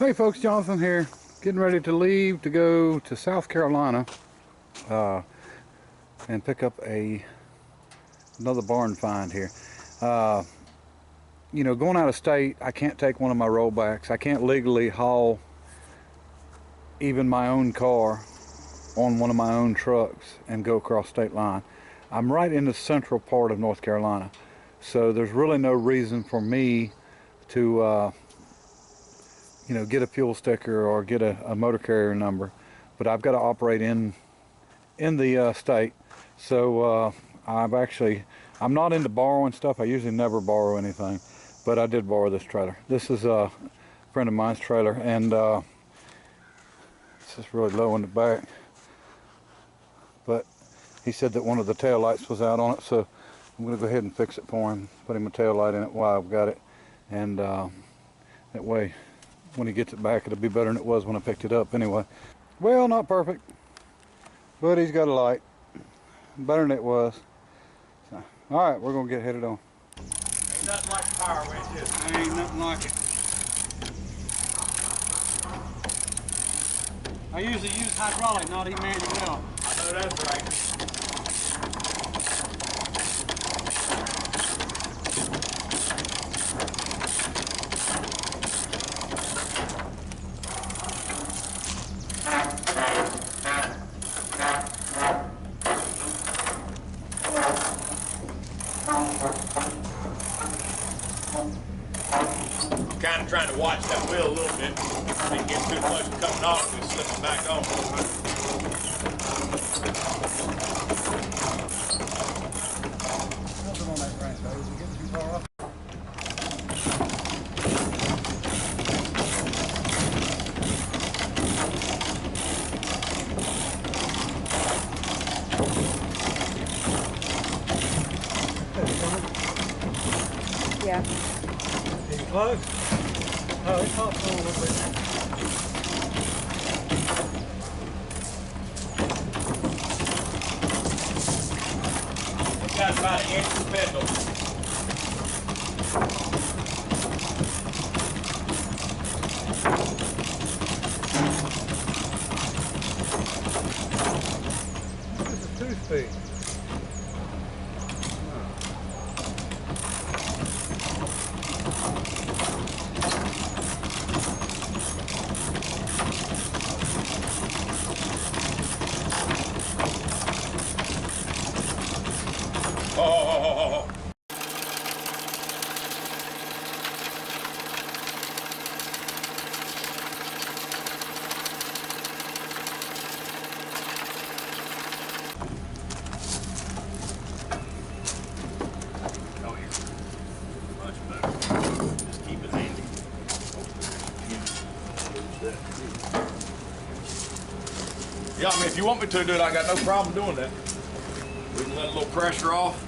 Hey folks, Jonathan here, getting ready to leave to go to South Carolina and pick up another barn find here. You know, going out of state, I can't take one of my rollbacks. I can't legally haul even my own car on one of my own trucks and go across state line. I'm right in the central part of North Carolina, so there's really no reason for me to you know, get a fuel sticker or get a motor carrier number, but I've got to operate in the state. So I'm not into borrowing stuff. I usually never borrow anything, but I did borrow this trailer. This is a friend of mine's trailer, and it's just really low in the back, but he said that one of the tail lights was out on it, so I'm going to go ahead and fix it for him, put him a tail light in it while I've got it, and that way when he gets it back it'll be better than it was when I picked it up anyway. Well, not perfect, but he's got a light, better than it was. So, all right, we're gonna get headed on. Ain't nothing like a power winch, is it? Ain't nothing like it. I usually use hydraulic, not even manual. I know that's right. I'm kind of trying to watch that wheel a little bit. If it gets too close to coming off, and slipping back on. Nothing on that branch, though. Is it getting too far off? Yeah. Are you close? Oh, it's popped on a little bit. It's got about an inch of pedal. This is a 2-speed. Oh. Oh, here. Much better. Just keep it handy. Yeah, I mean, if you want me to do it, I got no problem doing that. We can let a little pressure off.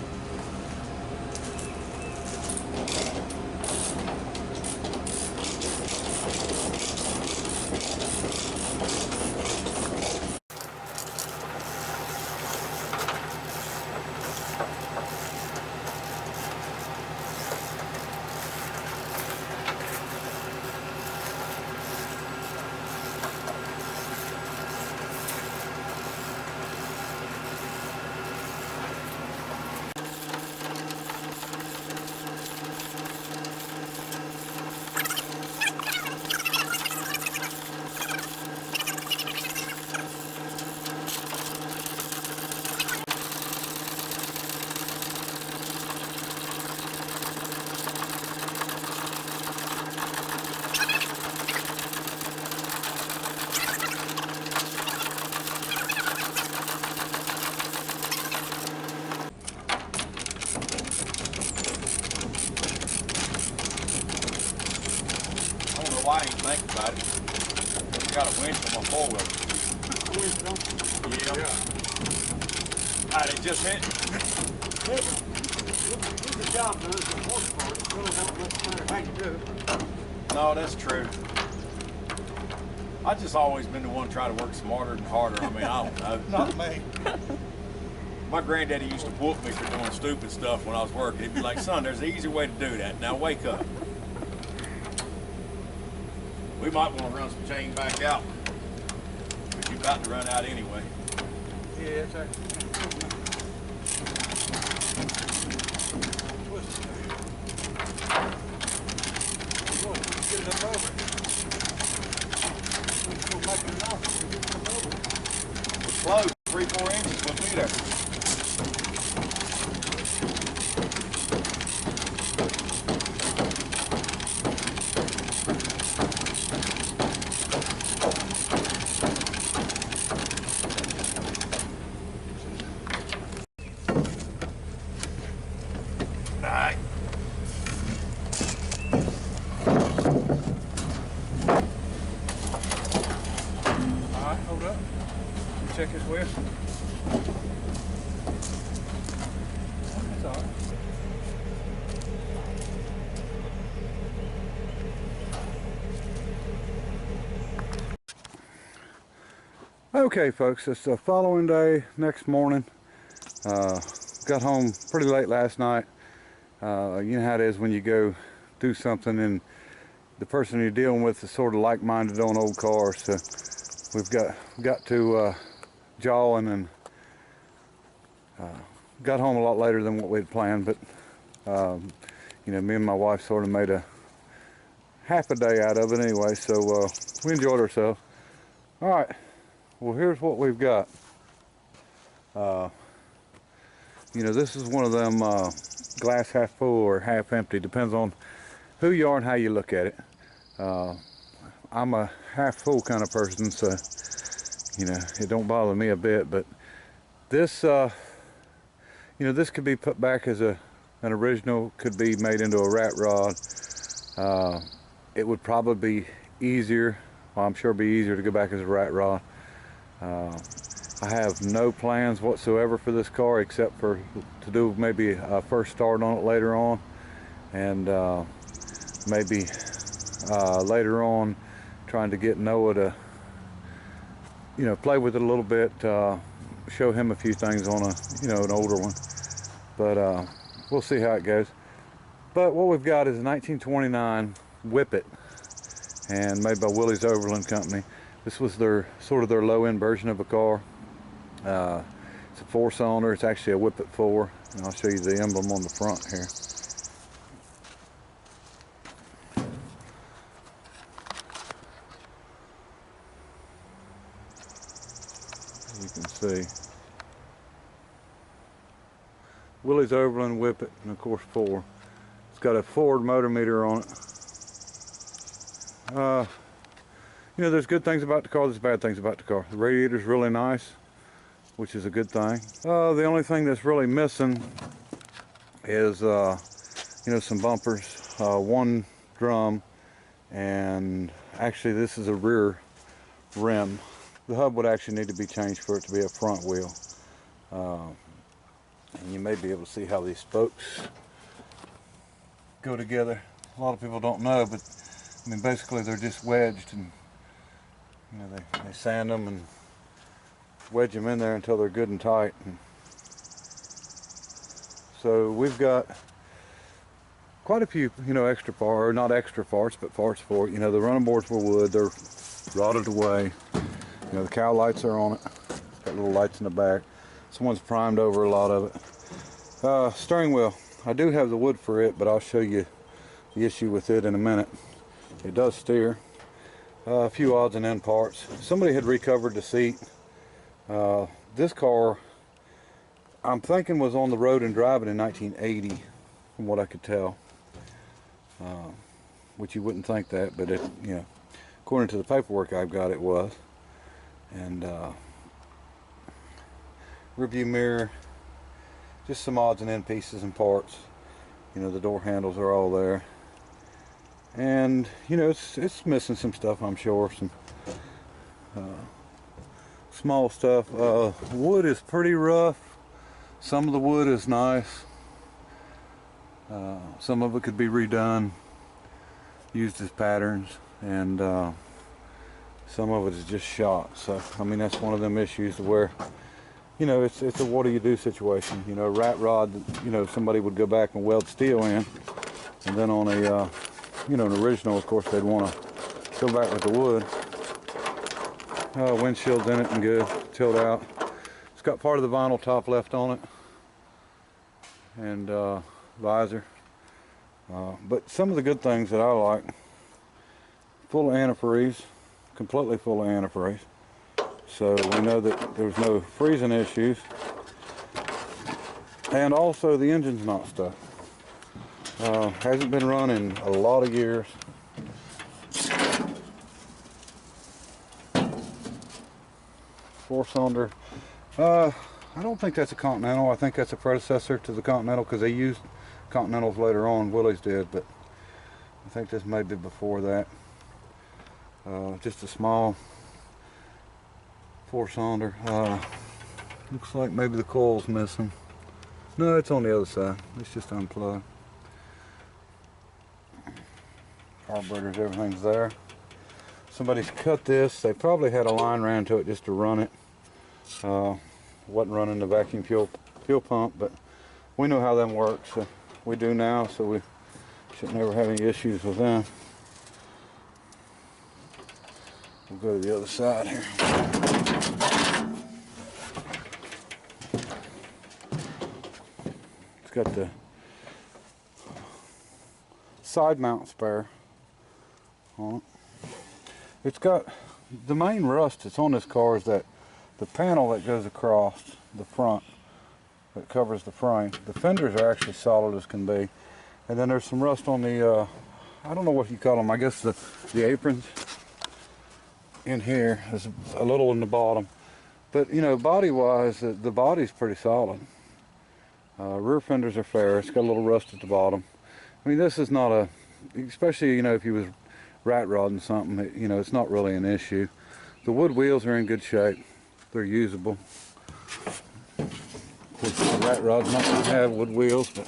Why I ain't think about it. I got a winch on my four-wheeler. Yeah. Alright, it just hit. The job does the most part. It really don't matter how you do it. No, that's true. I just always been the one to try to work smarter and harder. I mean, I don't know. Not me. My granddaddy used to whoop me for doing stupid stuff when I was working. He'd be like, son, there's an easy way to do that. Now wake up. We might want to run some chain back out. But you're about to run out anyway. Yeah, it's actually twist it there. Whoa, get it up over. Let's go back to the office and get it up over. It's close, 3-4 inches will be there. Alright. Alright, hold up. Check his wheel. That's alright. Okay, folks, it's the following day, next morning. Got home pretty late last night. You know how it is when you go do something and the person you're dealing with is sort of like-minded on old cars. So we've got to jawing and got home a lot later than what we'd planned. But you know, me and my wife sort of made a half a day out of it anyway. So we enjoyed ourselves. All right. Well, here's what we've got. You know, this is one of them glass half full or half empty, depends on who you are and how you look at it. I'm a half full kind of person, so you know, it don't bother me a bit. But this, you know, this could be put back as an original, could be made into a rat rod. It would probably be easier, well, I'm sure it'd be easier to go back as a rat rod. I have no plans whatsoever for this car except for to do maybe a first start on it later on, and maybe later on trying to get Noah to, you know, play with it a little bit, show him a few things on a, you know, an older one. But we'll see how it goes. But what we've got is a 1929 Whippet, and made by Willys Overland Company. This was their sort of their low-end version of a car. It's a 4-cylinder. It's actually a Whippet 4, and I'll show you the emblem on the front here. As you can see, Willys Overland Whippet, and of course 4. It's got a Ford motor meter on it. You know, there's good things about the car, there's bad things about the car. The radiator's really nice, which is a good thing. The only thing that's really missing is, you know, some bumpers, one drum, and actually this is a rear rim. The hub would actually need to be changed for it to be a front wheel. And you may be able to see how these spokes go together. A lot of people don't know, but I mean, basically they're just wedged, and you know, they sand them and wedge them in there until they're good and tight. And so we've got quite a few, you know, extra parts, or not extra parts, but parts for it. You know, the running boards were wood, they're rotted away. You know, the cow lights are on it. It's got little lights in the back. Someone's primed over a lot of it. Steering wheel, I do have the wood for it, but I'll show you the issue with it in a minute. It does steer. A few odds and end parts. Somebody had recovered the seat. This car, I'm thinking, was on the road and driving in 1980, from what I could tell. Which you wouldn't think that, but it, you know, according to the paperwork I've got, it was. And rearview mirror, just some odds and end pieces and parts. You know, the door handles are all there. And you know, it's missing some stuff, I'm sure, some small stuff. Wood is pretty rough. Some of the wood is nice. Some of it could be redone, used as patterns, and some of it is just shot. So I mean, that's one of them issues where, you know, it's a what do you do situation. You know, a rat rod, you know, somebody would go back and weld steel in, and then on a you know, an original, of course, they'd want to Go back with the wood. Windshield's in it and good, chilled out. It's got part of the vinyl top left on it, and visor. But some of the good things that I like, full of antifreeze, completely full of antifreeze. So we know that there's no freezing issues. And also the engine's not stuck. Hasn't been running a lot of years. Four-cylinder. I don't think that's a Continental. I think that's a predecessor to the Continental, because they used Continentals later on. Willys did, but I think this may be before that. Just a small four-cylinder. Looks like maybe the coil's missing. No, it's on the other side. It's just unplugged. Carburetors, everything's there. Somebody's cut this. They probably had a line ran to it just to run it. Wasn't running the vacuum fuel pump, but we know how them work, so we do now, so we should never have any issues with them. We'll go to the other side here. It's got the side mount spare on it. It's got the main rust that's on this car is that the panel that goes across the front that covers the frame. The fenders are actually solid as can be, and then there's some rust on the I don't know what you call them. I guess the aprons in here. There's a little in the bottom, but you know, body wise, the body's pretty solid. Rear fenders are fair. It's got a little rust at the bottom. I mean, this is not a, especially, you know, if you was rat rodding something, you know, it's not really an issue. The wood wheels are in good shape. They're usable. Of course, the rat rod's not going to have wood wheels, but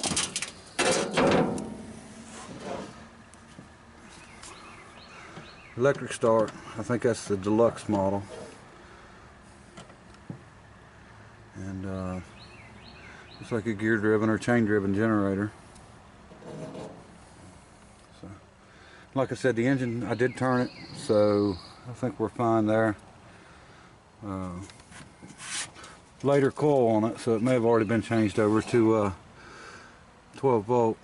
electric start. I think that's the deluxe model. And looks like a gear-driven or chain-driven generator. So, like I said, the engine, I did turn it, so I think we're fine there. Later coil on it, so it may have already been changed over to 12 volt.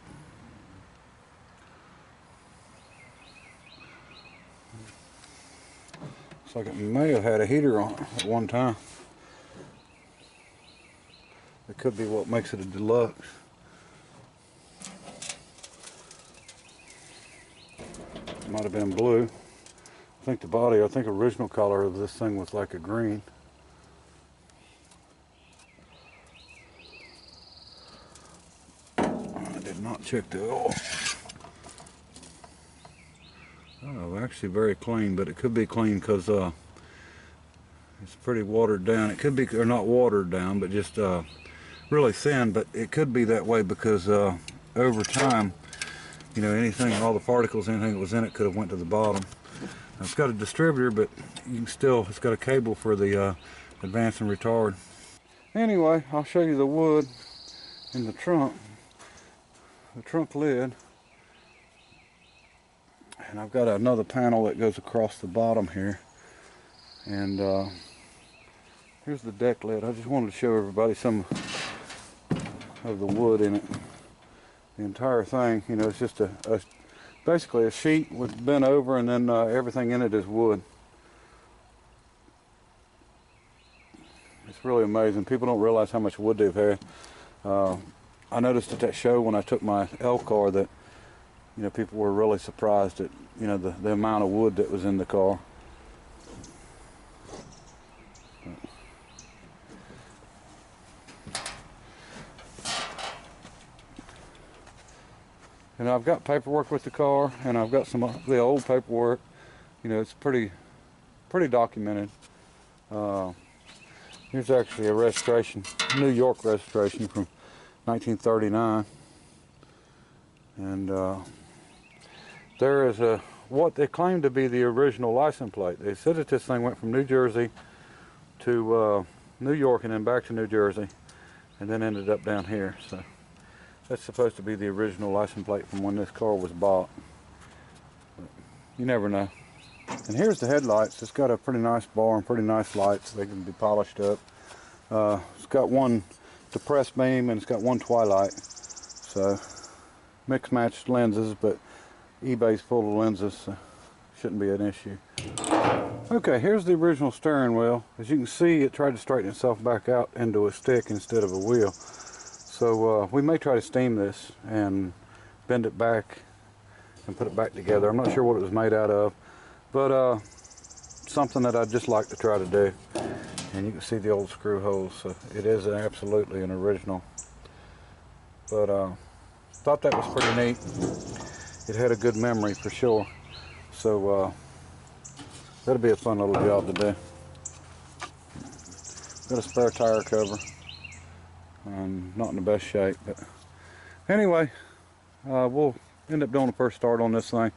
Looks like it may have had a heater on it at one time. It could be what makes it a deluxe. It might have been blue. I think the body, I think original color of this thing was like a green. I did not check the oil. Oh, actually very clean, but it could be clean because it's pretty watered down. It could be, or not watered down, but just really thin, but it could be that way because over time, you know, anything, all the particles, anything that was in it could have went to the bottom. Now, it's got a distributor, but you can still, it's got a cable for the advance and retard. Anyway, I'll show you the wood in the trunk lid. And I've got another panel that goes across the bottom here. And here's the deck lid. I just wanted to show everybody some of the wood in it. The entire thing, you know, it's just basically a sheet with bent over, and then everything in it is wood. It's really amazing. People don't realize how much wood they've had. I noticed at that show when I took my L car that, you know, people were really surprised at, you know, the amount of wood that was in the car. And I've got paperwork with the car, and I've got some of the old paperwork. You know, it's pretty documented. Here's actually a registration, New York registration from 1939. And there is what they claim to be the original license plate. They said that this thing went from New Jersey to New York and then back to New Jersey, and then ended up down here. So that's supposed to be the original license plate from when this car was bought. But you never know. And here's the headlights. It's got a pretty nice bar and pretty nice lights. They can be polished up. It's got one depressed beam and it's got one twilight. So mixed matched lenses, but eBay's full of lenses, so shouldn't be an issue. Okay, here's the original steering wheel. As you can see, it tried to straighten itself back out into a stick instead of a wheel. So we may try to steam this and bend it back and put it back together. I'm not sure what it was made out of, but something that I'd just like to try to do. And you can see the old screw holes, so it is absolutely an original. But thought that was pretty neat. It had a good memory for sure. So that'll be a fun little job to do. Got a spare tire cover. Not in the best shape, but anyway, we'll end up doing a first start on this thing.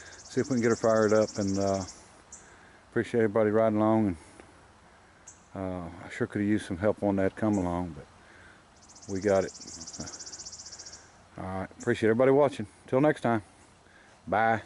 See if we can get her fired up, and appreciate everybody riding along. And I sure could have used some help on that come along, but we got it. All right, appreciate everybody watching. Till next time, bye.